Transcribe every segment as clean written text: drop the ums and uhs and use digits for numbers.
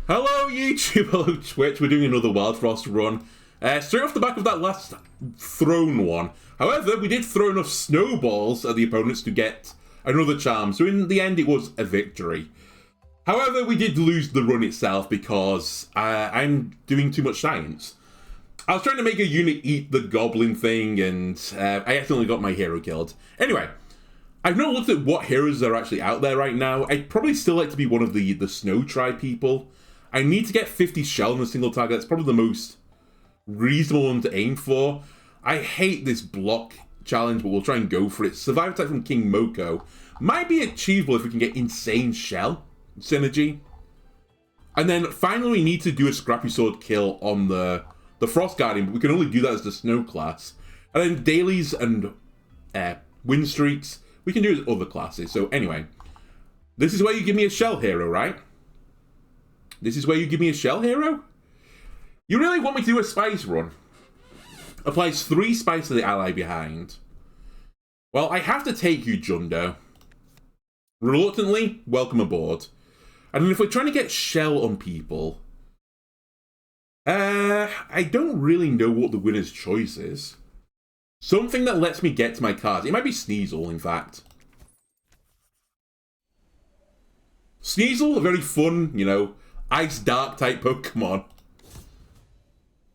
Hello YouTube, hello Twitch, we're doing another Wildfrost run. Straight off the back of that last thrown one. However, we did throw enough snowballs at the opponents to get another charm, so in the end it was a victory. However, we did lose the run itself because I'm doing too much science. I was trying to make a unit eat the goblin thing and I accidentally got my hero killed. Anyway, I've not looked at what heroes are actually out there right now. I'd probably still like to be one of the snow tribe people. I need to get 50 shell on a single target. That's probably the most reasonable one to aim for. I hate this block challenge, but we'll try and go for it. Survive attack from King Moko might be achievable if we can get insane shell synergy. And then finally we need to do a scrappy sword kill on the Frost Guardian, but we can only do that as the snow class. And then dailies and win streaks, we can do it as other classes. So anyway, this is where you give me a shell hero, right? This is where you give me a shell hero? You really want me to do a spice run? Applies 3 spice to the ally behind. Well, I have to take you, Jundo. Reluctantly, welcome aboard. And if we're trying to get shell on people, I don't really know what the winner's choice is. Something that lets me get to my cards. It might be Sneasel, in fact. Sneasel, a very fun, you know, Ice Dark type Pokemon.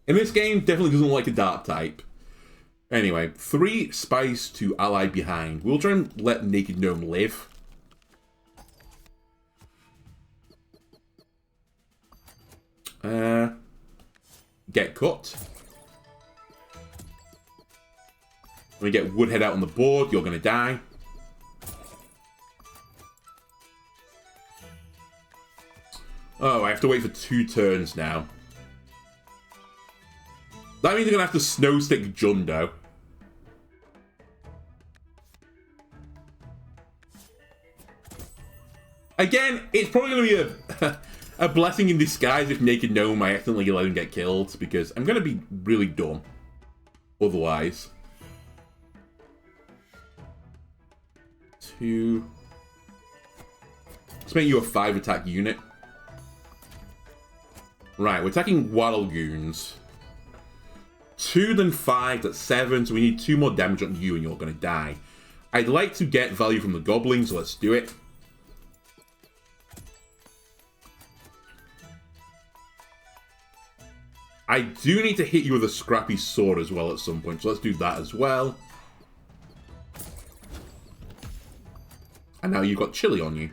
In this game, definitely doesn't like a Dark type. Anyway, 3 spice to ally behind. We'll try and let Naked Gnome live. Get cut. When we get Woodhead out on the board, you're gonna die. Oh, I have to wait for 2 turns now. That means I'm gonna have to snow stick Jundo. Again, it's probably gonna be a blessing in disguise if Naked Gnome I accidentally let him get killed, because I'm gonna be really dumb otherwise. 2. Let's make you a 5 attack unit. Right, we're attacking Waddle Goons. 2 then 5, that's 7, so we need 2 more damage on you and you're gonna die. I'd like to get value from the goblins, so let's do it. I do need to hit you with a scrappy sword as well at some point, so let's do that as well. And now you've got chili on you.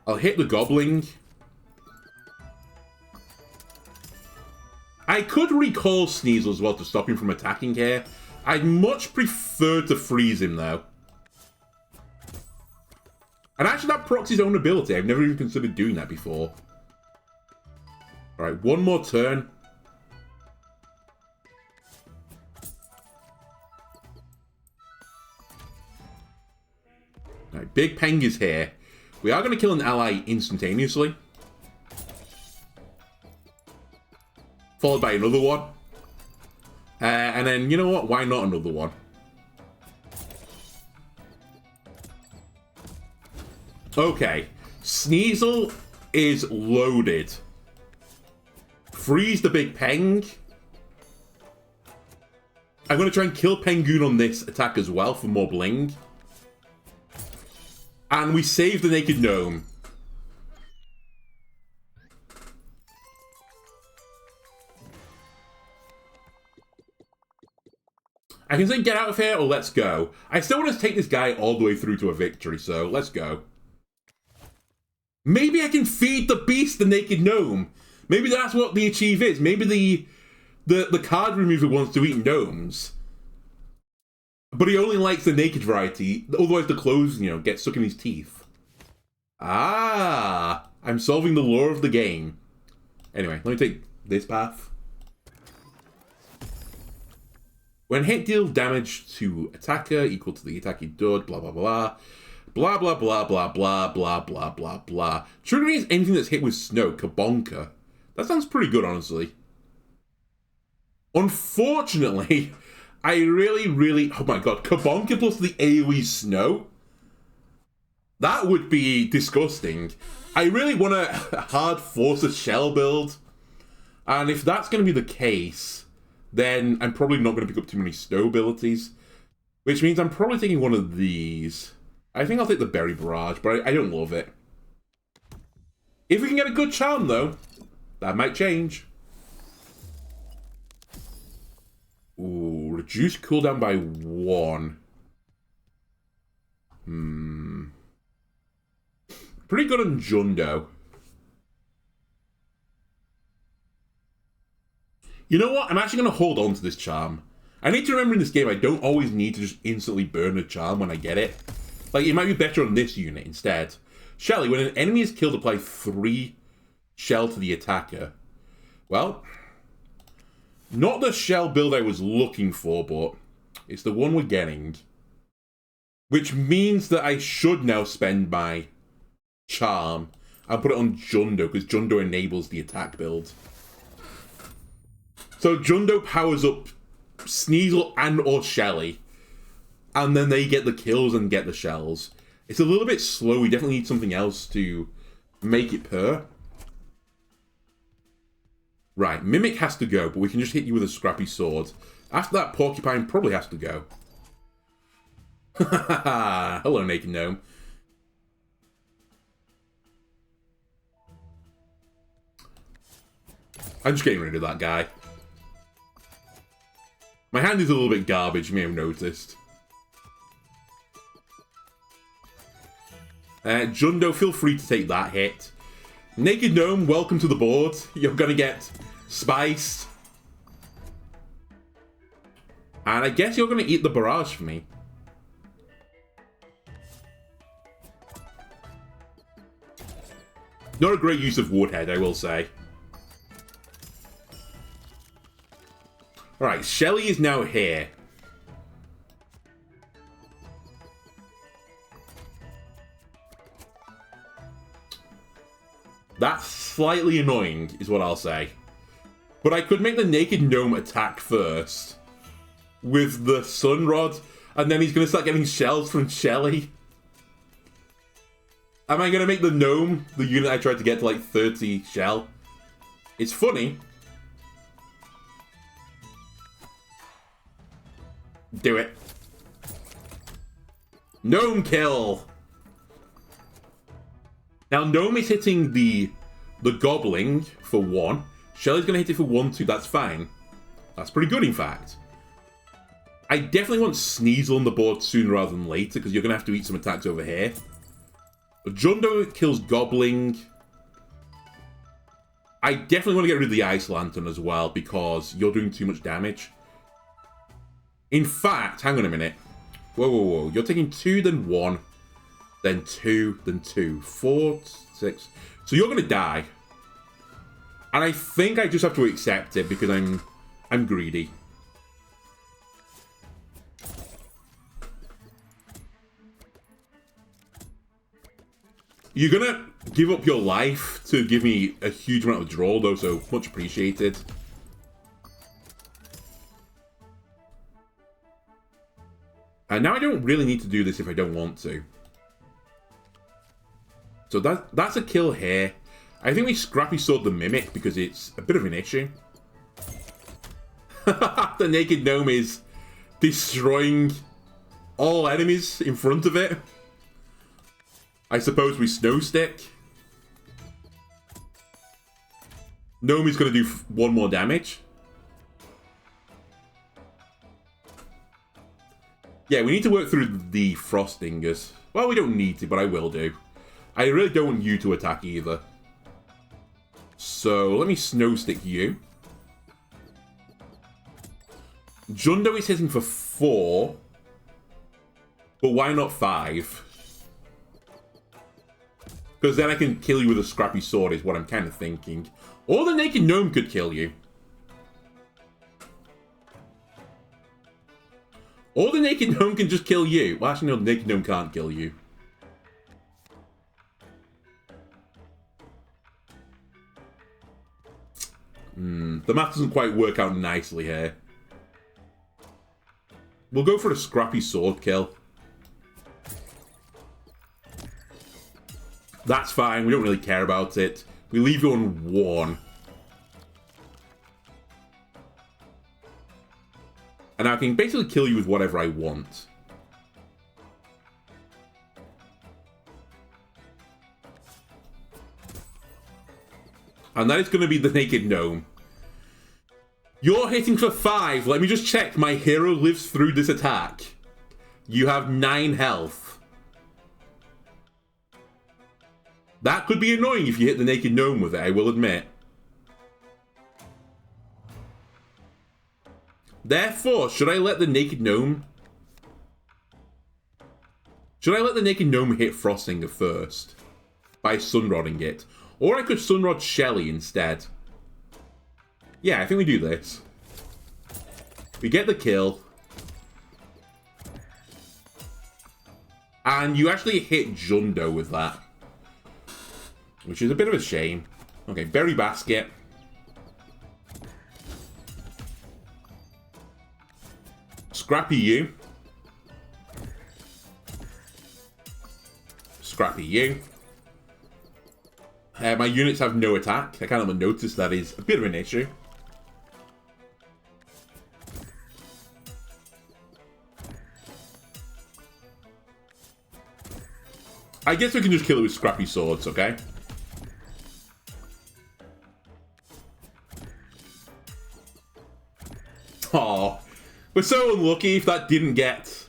I'll hit the goblin. I could recall Sneasel as well to stop him from attacking here. I'd much prefer to freeze him though. And actually that procs his own ability. I've never even considered doing that before. Alright, 1 more turn. Alright, Big Peng is here. We are going to kill an ally instantaneously. Followed by another one. And then, you know what? Why not another one? Okay. Sneasel is loaded. Freeze the Big Peng. I'm going to try and kill Pengoon on this attack as well for more bling. And we save the Naked Gnome. I can say get out of here or let's go. I still want to take this guy all the way through to a victory, so let's go. Maybe I can feed the beast the Naked Gnome. Maybe that's what the achieve is. Maybe the card remover wants to eat gnomes. But he only likes the naked variety. Otherwise the clothes, you know, get stuck in his teeth. Ah, I'm solving the lore of the game. Anyway, let me take this path. When hit, deal damage to attacker equal to the attack he did, blah, blah, blah. Blah, blah, blah, blah, blah, blah, blah, blah, blah. Triggering is anything that's hit with snow, Kabonka. That sounds pretty good, honestly. Unfortunately, I really... Oh my god, Kabonka plus the AoE snow? That would be disgusting. I really want to hard force a shell build. And if that's going to be the case, then I'm probably not going to pick up too many snow abilities. Which means I'm probably taking one of these. I think I'll take the Berry Barrage, but I don't love it. If we can get a good charm, though, that might change. Ooh, reduce cooldown by 1. Pretty good on Jundo. You know what? I'm actually going to hold on to this charm. I need to remember in this game, I don't always need to just instantly burn a charm when I get it. Like, it might be better on this unit instead. Shelly, when an enemy is killed, apply 3 shell to the attacker. Well, not the shell build I was looking for, but it's the one we're getting. Which means that I should now spend my charm and put it on Jundo, because Jundo enables the attack build. So Jundo powers up Sneasel and or Shelly, and then they get the kills and get the shells. It's a little bit slow. We definitely need something else to make it purr. Right, Mimic has to go, but we can just hit you with a scrappy sword. After that, Porcupine probably has to go. Hello, Naked Gnome. I'm just getting rid of that guy. My hand is a little bit garbage, you may have noticed. Jundo, feel free to take that hit. Naked Gnome, welcome to the board. You're gonna get spiced. And I guess you're gonna eat the barrage for me. Not a great use of Woodhead, I will say. Alright, Shelly is now here. That's slightly annoying, is what I'll say. But I could make the Naked Gnome attack first with the Sun Rod, and then he's going to start getting shells from Shelly. Am I going to make the Gnome the unit I tried to get to like 30 shell? It's funny. Do it. Gnome kill! Now, Gnome is hitting the Gobbling for 1. Shelly's going to hit it for 1, 2. That's fine. That's pretty good, in fact. I definitely want Sneasel on the board sooner rather than later, because you're going to have to eat some attacks over here. But Jundo kills Gobbling. I definitely want to get rid of the Ice Lantern as well, because you're doing too much damage. In fact, hang on a minute. Whoa, whoa, whoa. You're taking 2, then 1. Then 2, then 2. 4, 6. So you're going to die. And I think I just have to accept it because I'm greedy. You're going to give up your life to give me a huge amount of draw, though, so much appreciated. And now I don't really need to do this if I don't want to. So that's a kill here. I think we Scrappy Sword the Mimic because it's a bit of an issue. The Naked Gnome is destroying all enemies in front of it. I suppose we Snow Stick. Gnome is going to do 1 more damage. Yeah, we need to work through the Frostingers. Well, we don't need to, but I will do. I really don't want you to attack either. So, let me Snow Stick you. Jundo is hitting for 4. But why not 5? Because then I can kill you with a Scrappy Sword is what I'm kind of thinking. Or the Naked Gnome could kill you. Or the Naked Gnome can just kill you. Well, actually, no, the Naked Gnome can't kill you. The math doesn't quite work out nicely here. We'll go for a Scrappy Sword kill. That's fine. We don't really care about it. We leave you on 1. And I can basically kill you with whatever I want. And that is going to be the Naked Gnome. You're hitting for 5. Let me just check. My hero lives through this attack. You have 9 health. That could be annoying if you hit the Naked Gnome with it, I will admit. Therefore, should I let the Naked Gnome... Should I let the Naked Gnome hit Frosting first? By Sunrodding it? Or I could Sunrod Shelly instead. Yeah, I think we do this. We get the kill. And you actually hit Jundo with that. Which is a bit of a shame. Okay, Berry Basket. Scrappy you. Scrappy you. My units have no attack. I can't help but notice that is a bit of an issue. I guess we can just kill it with Scrappy Swords, okay? Oh, we're so unlucky if that didn't get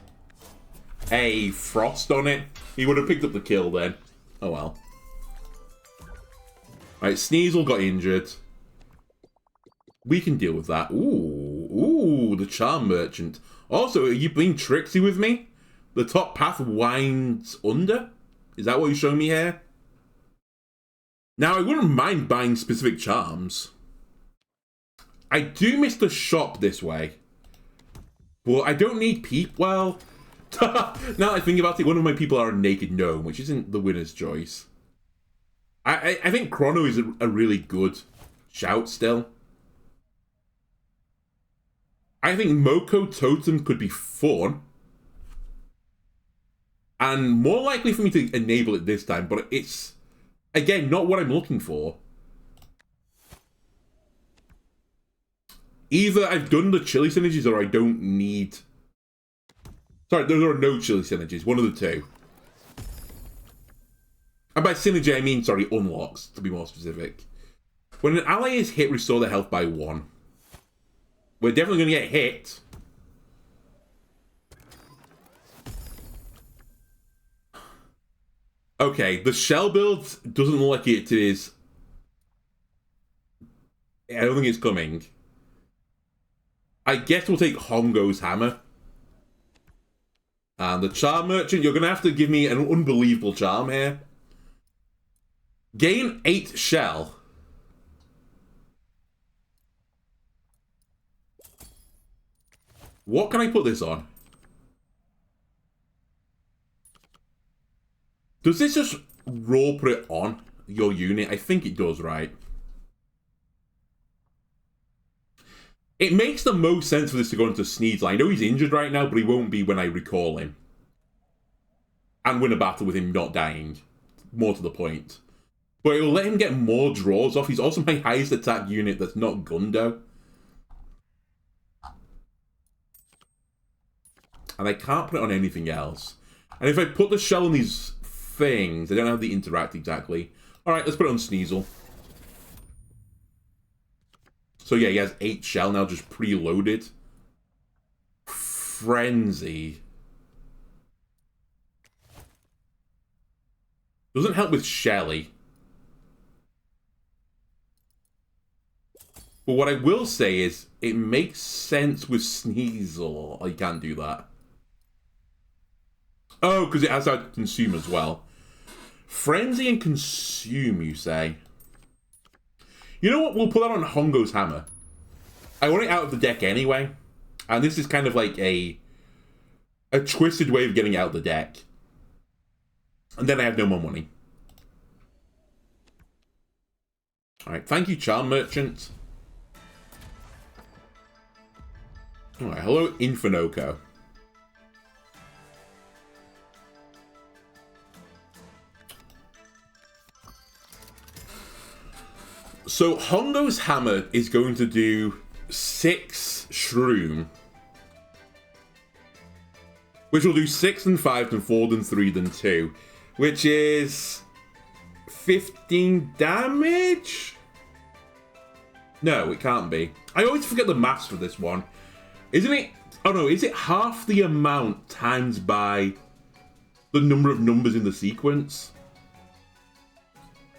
a Frost on it. He would have picked up the kill then. Oh well. Right, Sneasel got injured. We can deal with that. Ooh, the Charm Merchant. Also, are you being tricksy with me? The top path winds under? Is that what you're showing me here? Now, I wouldn't mind buying specific charms. I do miss the shop this way. Well, I don't need people. Well, now I think about it, one of my people are a Naked Gnome, which isn't the winner's choice. I think Chrono is a really good shout still. I think Moko Totem could be fun. And more likely for me to enable it this time, but it's, again, not what I'm looking for. Either I've done the chili synergies or I don't need... Sorry, there are no chili synergies. One of the two. And by synergy, I mean, sorry, unlocks, to be more specific. When an ally is hit, restore their health by 1. We're definitely going to get hit. Okay, the shell build doesn't look like it is... I don't think it's coming. I guess we'll take Hongo's Hammer. And the Charm Merchant, you're going to have to give me an unbelievable charm here. Gain 8 shell. What can I put this on? Does this just roll put it on your unit? I think it does, right? It makes the most sense for this to go into Sneasel. I know he's injured right now, but he won't be when I recall him. And win a battle with him not dying. More to the point. But it'll let him get more draws off. He's also my highest attack unit that's not Gundo. And I can't put it on anything else. And if I put the shell on these things, they don't have the interact exactly. Alright, let's put it on Sneasel. So yeah, he has 8 shell now just preloaded. Frenzy. Doesn't help with Shelly. But what I will say is, it makes sense with Sneasel. Oh, you can't do that. Oh, because it has that Consume as well. Frenzy and Consume, you say? You know what? We'll put that on Hongo's Hammer. I want it out of the deck anyway. And this is kind of like a twisted way of getting out of the deck. And then I have no more money. Alright, thank you, Charm Merchant. Alright, hello, Infinoco. So Hongo's hammer is going to do 6 shroom. Which will do 6 then 5 then 4 then 3 then 2. Which is 15 damage? No, it can't be. I always forget the maths for this one. Isn't it? Oh no, is it half the amount times by the number of numbers in the sequence?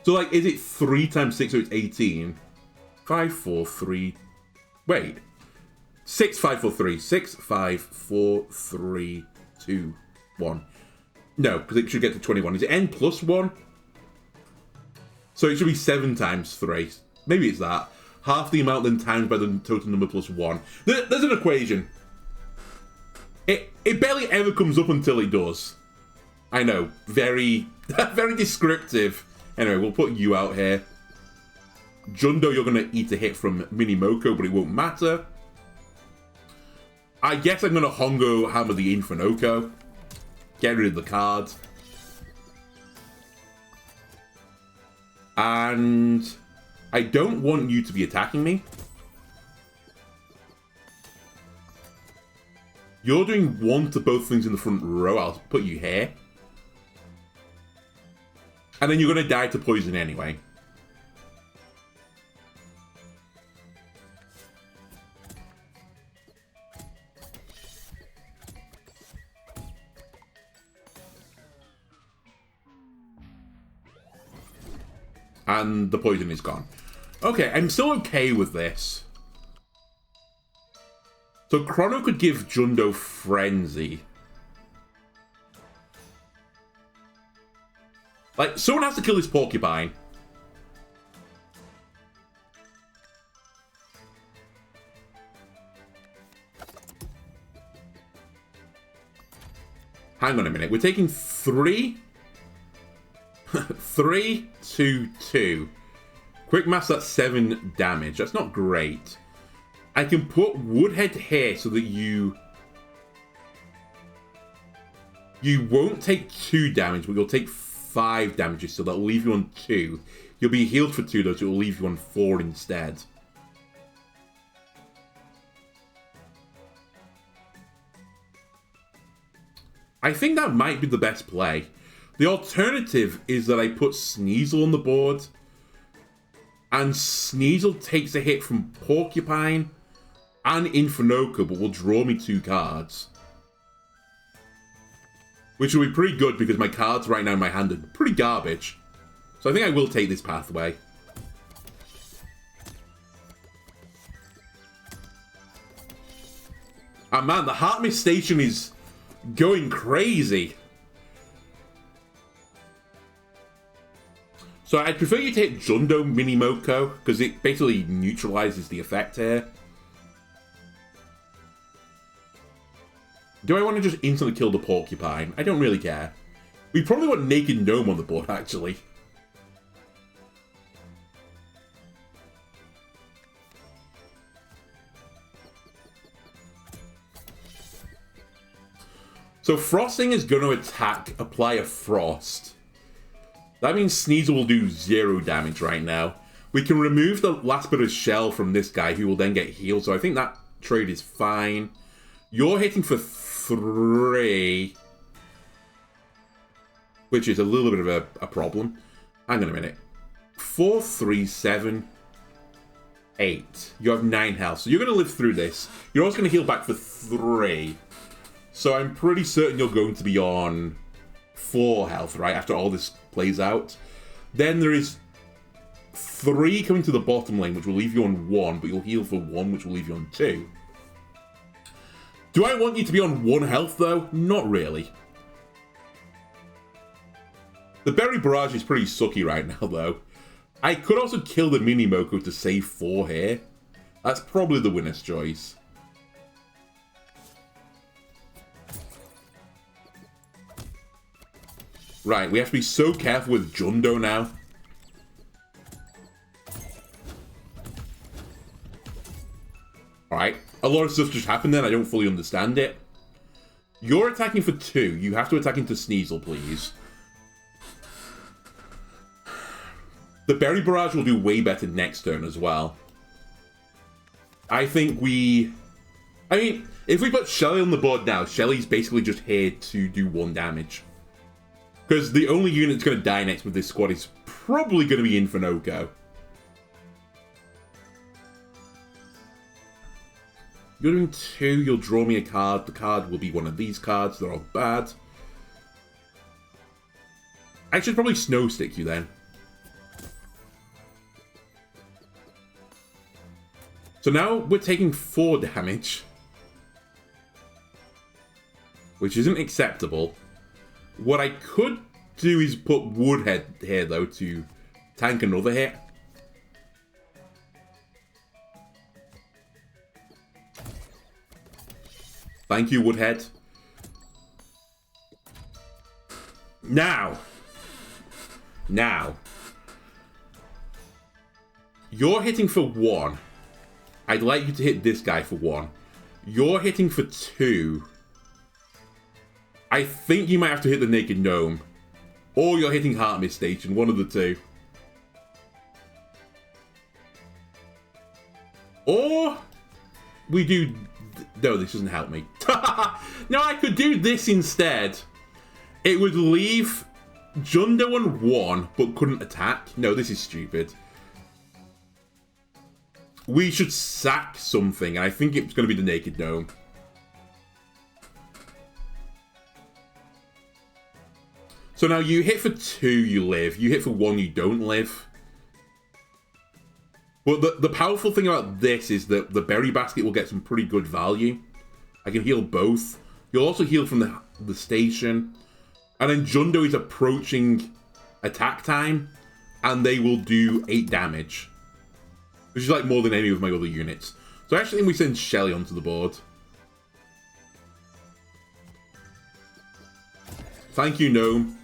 So like, is it 3 times 6 so it's 18? 5, 4, 3. Wait. 6, 5, 4, 3. 6, 5, 4, 3, 2, 1. No, because it should get to 21. Is it n plus 1? So it should be 7 times 3. Maybe it's that. Half the amount then times by the total number plus 1. There's an equation. It barely ever comes up until it does. I know. Very, very descriptive. Anyway, we'll put you out here. Jundo, you're going to eat a hit from Minimoko, but it won't matter. I guess I'm going to Hongo hammer the Infinoko. Get rid of the card. And I don't want you to be attacking me. You're doing 1 to both things in the front row. I'll put you here. And then you're going to die to poison anyway. And the poison is gone. Okay, I'm still okay with this. So Chrono could give Jundo Frenzy. Like, someone has to kill this porcupine. Hang on a minute. We're taking 3... 3, 2, 2. Quick maths, that's 7 damage. That's not great. I can put Woodhead here so that you won't take 2 damage, but you'll take 5 damages, so that'll leave you on 2. You'll be healed for 2 though, so it'll leave you on 4 instead. I think that might be the best play. The alternative is that I put Sneasel on the board, and Sneasel takes a hit from Porcupine and Infinoko, but will draw me 2 cards. Which will be pretty good because my cards right now in my hand are pretty garbage. So I think I will take this pathway. And man, the Heart Mist Station is going crazy. So I'd prefer you take Jundo Minimoko, because it basically neutralizes the effect here. Do I want to just instantly kill the Porcupine? I don't really care. We probably want Naked Gnome on the board, actually. So Frosting is going to apply a Frost. That means Sneasel will do 0 damage right now. We can remove the last bit of shell from this guy, who will then get healed. So I think that trade is fine. You're hitting for 3, which is a little bit of a problem. Hang on a minute. 4, 3, 7, 8. You have 9 health, so you're going to live through this. You're also going to heal back for 3. So I'm pretty certain you're going to be on 4 health, right, after all this plays out. Then there is 3 coming to the bottom lane, which will leave you on 1, but you'll heal for 1, which will leave you on 2. Do I want you to be on 1 health, though? Not really. The Berry Barrage is pretty sucky right now, though. I could also kill the Minimoko to save 4 here. That's probably the winner's choice. Right, we have to be so careful with Jundo now. Alright, a lot of stuff just happened then, I don't fully understand it. You're attacking for 2, you have to attack into Sneasel, please. The Berry Barrage will do way better next turn as well. I think we... I mean, if we put Shelly on the board now, Shelly's basically just here to do 1 damage. Because the only unit that's going to die next with this squad is probably going to be Infernoco. You're doing 2, you'll draw me a card. The card will be one of these cards. They're all bad. I should probably Snow Stick you then. So now we're taking 4 damage. Which isn't acceptable. What I could do is put Woodhead here, though, to tank another hit. Thank you, Woodhead. Now. You're hitting for 1. I'd like you to hit this guy for 1. You're hitting for 2. I think you might have to hit the Naked Gnome. Or you're hitting Heartmist Station, one of the two. Or we do... No, this doesn't help me. No, I could do this instead. It would leave Jundo on 1, but couldn't attack. No, this is stupid. We should sack something, and I think it's going to be the Naked Gnome. So now you hit for 2, you live. You hit for 1, you don't live. But the powerful thing about this is that the Berry Basket will get some pretty good value. I can heal both. You'll also heal from the station. And then Jundo is approaching attack time. And they will do 8 damage. Which is like more than any of my other units. So I actually think we send Shelly onto the board. Thank you, Gnome.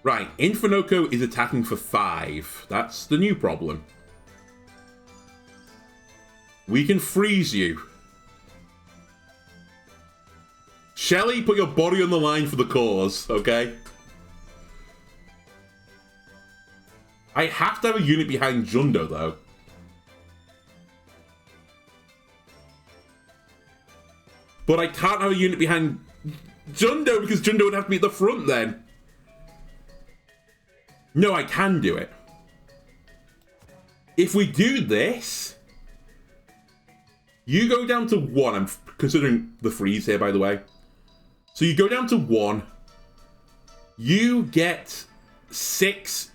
Right, Infernoco is attacking for 5. That's the new problem. We can freeze you. Shelly, put your body on the line for the cause, okay? I have to have a unit behind Jundo, though. But I can't have a unit behind Jundo because Jundo would have to be at the front then. No, I can do it. If we do this, you go down to 1. I'm considering the freeze here, by the way. So you go down to 1. You get 6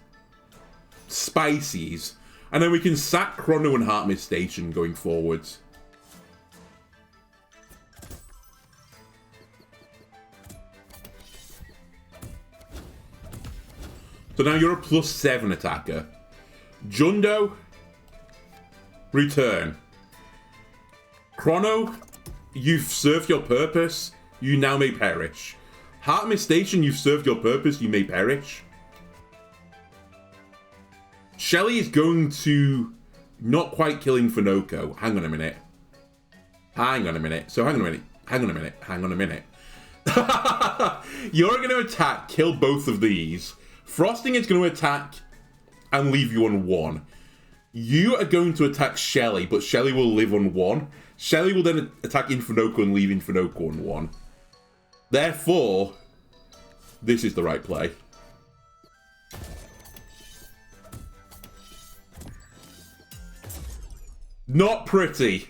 Spices. And then we can sack Chrono and Heartmist Station going forwards. So now you're a +7 attacker. Jundo, return. Chrono, you've served your purpose. You now may perish. Heartmist Station, you've served your purpose. You may perish. Shelly is going to not quite kill Infernoco. Hang on a minute. Hang on a minute. So hang on a minute. Hang on a minute. Hang on a minute. You're going to attack, kill both of these. Frosting is going to attack and leave you on 1. You are going to attack Shelly, but Shelly will live on 1. Shelly will then attack Infernoco and leave Infernoco on 1. Therefore, this is the right play. Not pretty.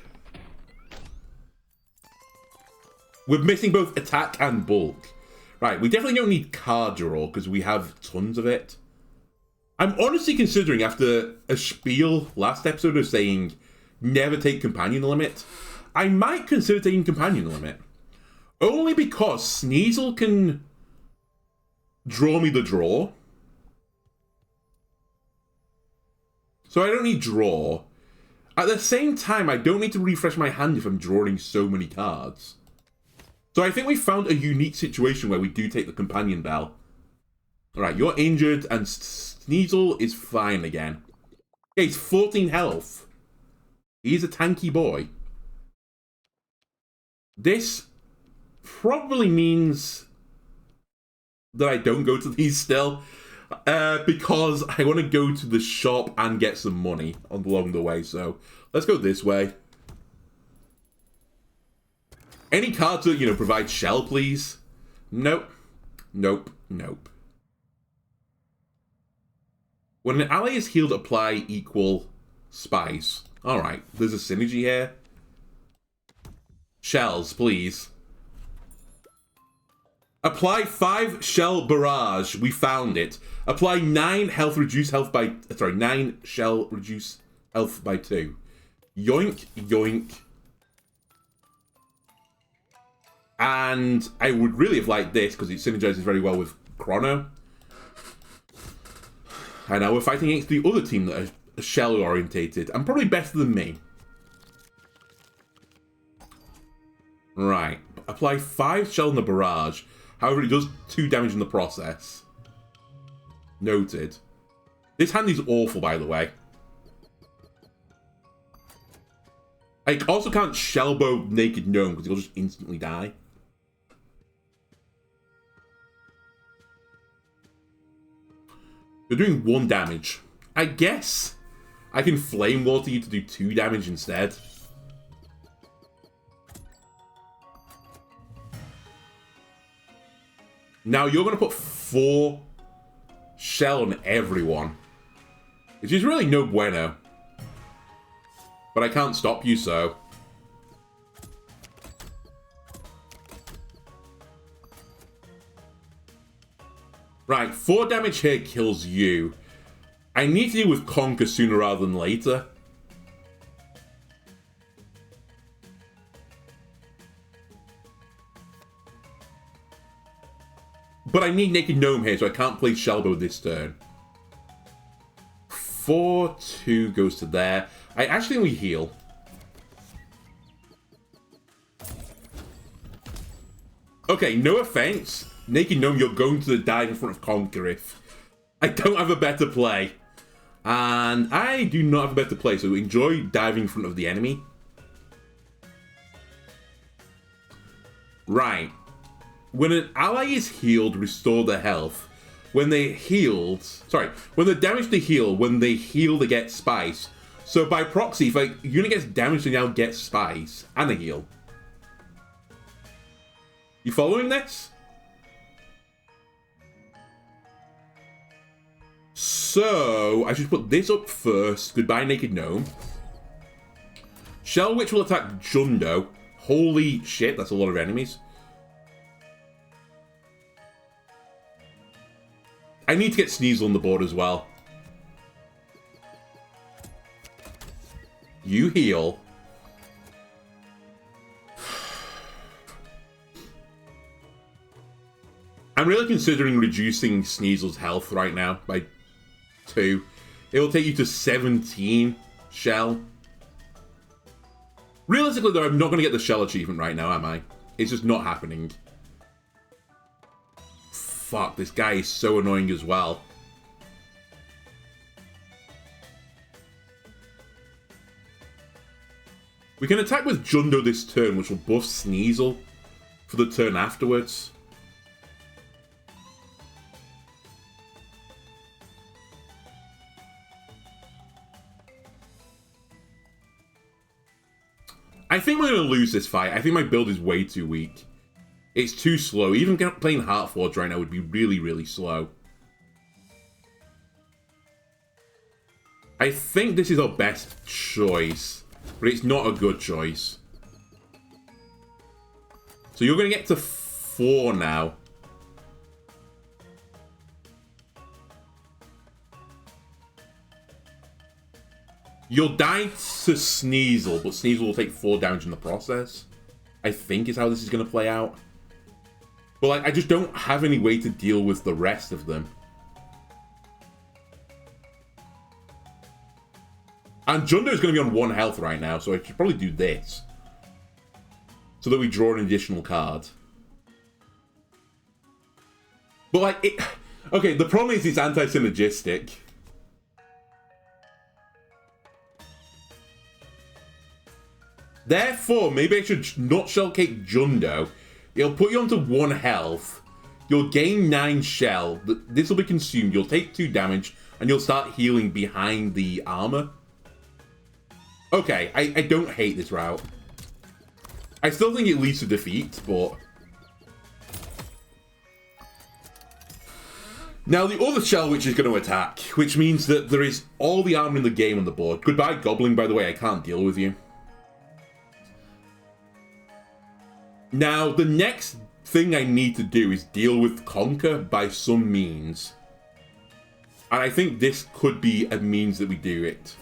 We're missing both attack and bulk. Right, we definitely don't need card draw because we have tons of it. I'm honestly considering, after a spiel last episode of saying never take Companion Limit, I might consider taking Companion Limit. Only because Sneasel can draw me the draw. So I don't need draw. At the same time, I don't need to refresh my hand if I'm drawing so many cards. So I think we found a unique situation where we do take the Companion Bell. Alright, you're injured and Sneasel is fine again. Okay, he's 14 health. He's a tanky boy. This probably means that I don't go to these still. Because I want to go to the shop and get some money along the way. So let's go this way. Any cards that, provide shell, please? Nope. Nope. Nope. When an ally is healed, apply equal spice. Alright, there's a synergy here. Shells, please. Apply 5 shell barrage. We found it. Apply 9 health, reduce health by... Sorry, 9 shell, reduce health by 2. Yoink, yoink. And I would really have liked this, because it synergizes very well with Chrono. And now we're fighting against the other team that are shell-orientated, and probably better than me. Right. Apply 5 shell in the barrage. However, it does 2 damage in the process. Noted. This hand is awful, by the way. I also can't shellbow Naked Gnome, because he'll just instantly die. You're doing 1 damage. I guess I can Flame Water you to do 2 damage instead. Now you're going to put 4 shell on everyone. Which is really no bueno. But I can't stop you, so... Right, 4 damage here kills you. I need to deal with Conquer sooner rather than later. But I need Naked Gnome here, so I can't play Shellbow this turn. 4-2 goes to there. I actually think we heal. Okay, no offense. Naked Gnome, you're going to dive in front of Conquerif. I don't have a better play. And I do not have a better play, so enjoy diving in front of the enemy. Right. When an ally is healed, restore their health. When they healed... Sorry. When the damage they heal, when they heal, they get spice. So by proxy, if a unit gets damaged, they now get spice. And a heal. You following this? So, I should put this up first. Goodbye, Naked Gnome. Shell Witch will attack Jundo. Holy shit, that's a lot of enemies. I need to get Sneasel on the board as well. You heal. I'm really considering reducing Sneasel's health right now by 2. It will take you to 17 shell. Realistically, though, I'm not going to get the shell achievement right now, am I? It's just not happening. Fuck, this guy is so annoying as well. We can attack with Jundo this turn, which will buff Sneasel for the turn afterwards. I think we're going to lose this fight. I think my build is way too weak. It's too slow. Even playing Heartforge right now would be really, really slow. I think this is our best choice, but it's not a good choice. So you're going to get to 4 now. You'll die to Sneasel, but Sneasel will take 4 damage in the process. I think is how this is going to play out. But like, I just don't have any way to deal with the rest of them. And Jundo is going to be on 1 health right now, so I should probably do this. So that we draw an additional card. But like, okay, the problem is it's anti-synergistic. Therefore, maybe I should not Shellcake Jundo. It'll put you onto 1 health. You'll gain 9 shell. This will be consumed. You'll take 2 damage, and you'll start healing behind the armor. Okay, I don't hate this route. I still think it leads to defeat, but... Now, the other Shell Witch is going to attack, which means that there is all the armor in the game on the board. Goodbye, Goblin, by the way. I can't deal with you. Now, the next thing I need to do is deal with Conquer by some means. And I think this could be a means that we do it.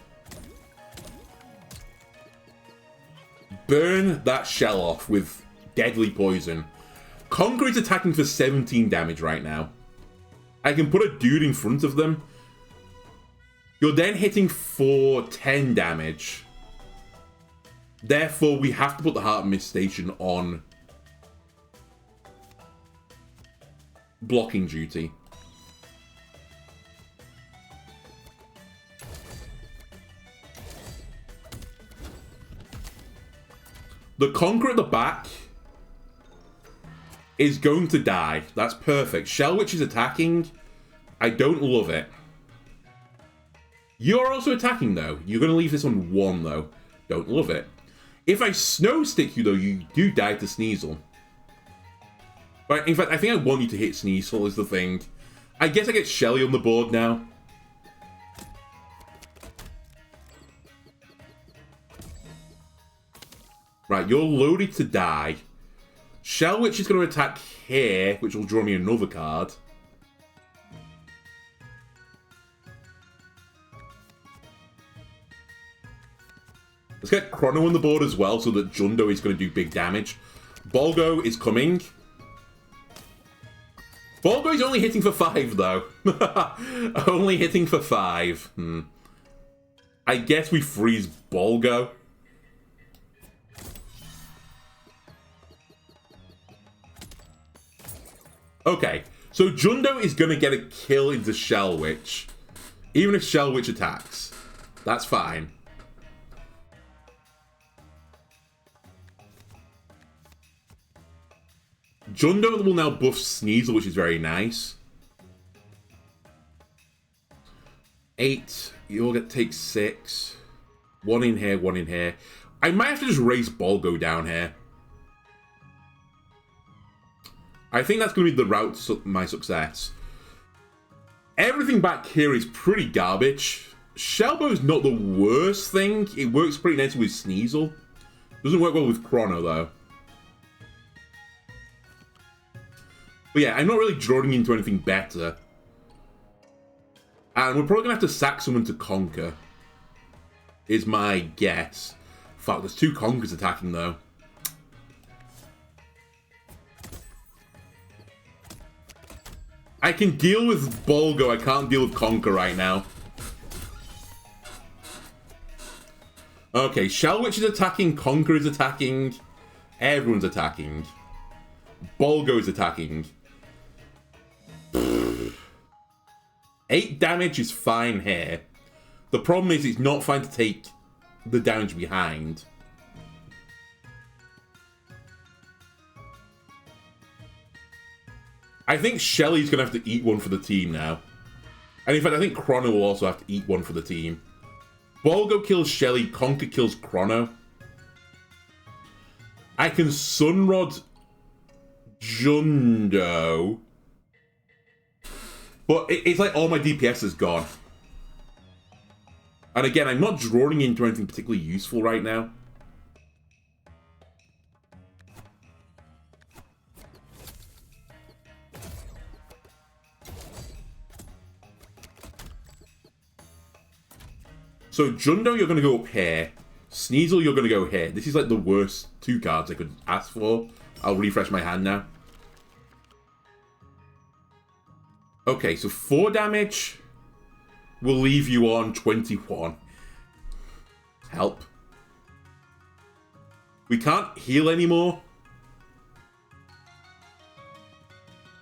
Burn that shell off with deadly poison. Conquer is attacking for 17 damage right now. I can put a dude in front of them. You're then hitting for 10 damage. Therefore, we have to put the Heart Mist Station on blocking duty. The Conqueror at the back is going to die. That's perfect. Shell Witch is attacking. I don't love it. You're also attacking, though. You're going to leave this on 1, though. Don't love it. If I Snow Stick you, though, you do die to Sneasel. But in fact, I think I want you to hit Sneasel is the thing. I guess I get Shelly on the board now. Right, you're loaded to die. Shell Witch is going to attack here, which will draw me another card. Let's get Chrono on the board as well, so that Jundo is going to do big damage. Bolgo is coming. Bolgo is only hitting for 5, though. Only hitting for 5. I guess we freeze Bolgo. Okay, so Jundo is going to get a kill into Shell Witch. Even if Shell Witch attacks. That's fine. Jundo will now buff Sneasel, which is very nice. 8. You'll take 6. 1 in here, 1 in here. I might have to just race Bolgo down here. I think that's going to be the route to my success. Everything back here is pretty garbage. Shellbow is not the worst thing. It works pretty nicely with Sneasel. Doesn't work well with Chrono, though. But yeah, I'm not really drawing into anything better. And we're probably going to have to sack someone to Conquer. Is my guess. Fuck, there's 2 Conquers attacking, though. I can deal with Bolgo, I can't deal with Conquer right now. Okay, Shell Witch is attacking, Conquer is attacking, everyone's attacking. Bolgo is attacking. 8 damage is fine here. The problem is it's not fine to take the damage behind. I think Shelly's going to have to eat one for the team now. And in fact, I think Chrono will also have to eat one for the team. Bolgo kills Shelly, Conquer kills Chrono. I can Sunrod Jundo. But it's like all my DPS is gone. And again, I'm not drawing into anything particularly useful right now. So Jundo, you're going to go up here. Sneasel, you're going to go here. This is like the worst 2 cards I could ask for. I'll refresh my hand now. Okay, so 4 damage will leave you on 21. Help. We can't heal anymore.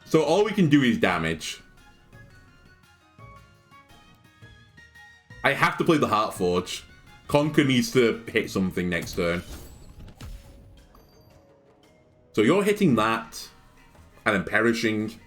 So all we can do is damage. I have to play the Heart Forge. Conquer needs to hit something next turn. So you're hitting that, and I'm perishing.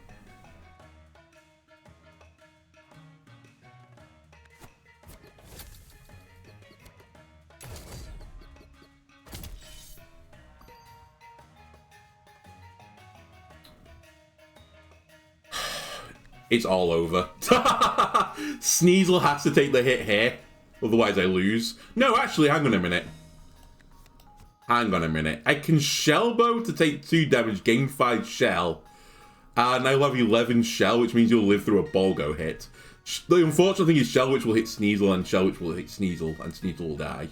It's all over. Sneasel has to take the hit here. Otherwise I lose. No, actually, hang on a minute. Hang on a minute. I can shell bow to take 2 damage, gain 5 shell. And I'll have 11 shell, which means you'll live through a Bolgo hit. The unfortunate thing is shell which will hit Sneasel and shell which will hit Sneasel, and Sneasel will die.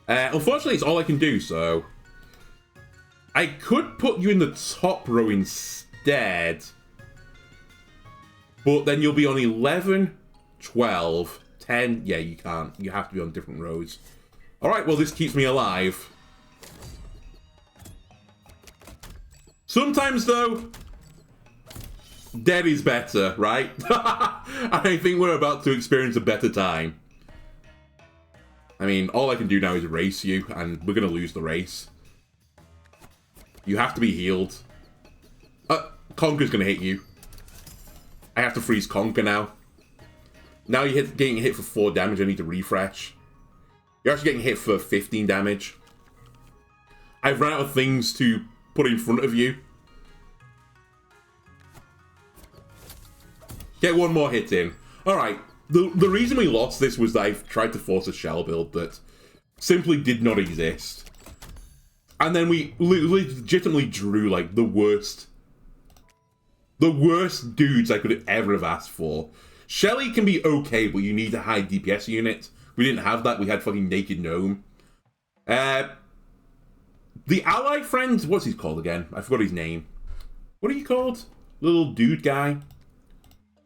Unfortunately, it's all I can do, so... I could put you in the top row instead. But then you'll be on 11, 12, 10. Yeah, you can't. You have to be on different rows. Alright, well, this keeps me alive. Sometimes, though, dead is better, right? I think we're about to experience a better time. I mean, all I can do now is race you, and we're going to lose the race. You have to be healed. Conker's going to hit you. I have to freeze Conker now. Now you're getting hit for 4 damage, I need to refresh. You're actually getting hit for 15 damage. I've run out of things to put in front of you. Get one more hit in. Alright, the reason we lost this was that I tried to force a shell build that simply did not exist. And then we legitimately drew, like, the worst dudes I could ever have asked for. Shelly can be okay, but you need a high DPS unit. We didn't have that, we had fucking Naked Gnome. The ally friend, what's he called again? I forgot his name. What are you called? Little dude guy?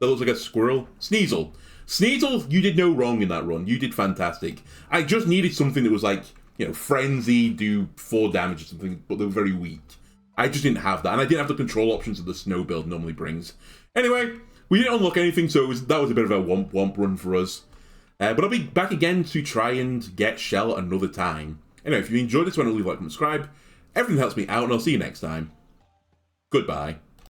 That looks like a squirrel? Sneasel. Sneasel, you did no wrong in that run. You did fantastic. I just needed something that was like, you know, Frenzy, do 4 damage or something, but they were very weak. I just didn't have that, and I didn't have the control options that the snow build normally brings. Anyway, we didn't unlock anything, so that was a bit of a womp run for us. But I'll be back again to try and get Shell another time. Anyway, if you enjoyed this one, leave a like and subscribe. Everything helps me out, and I'll see you next time. Goodbye.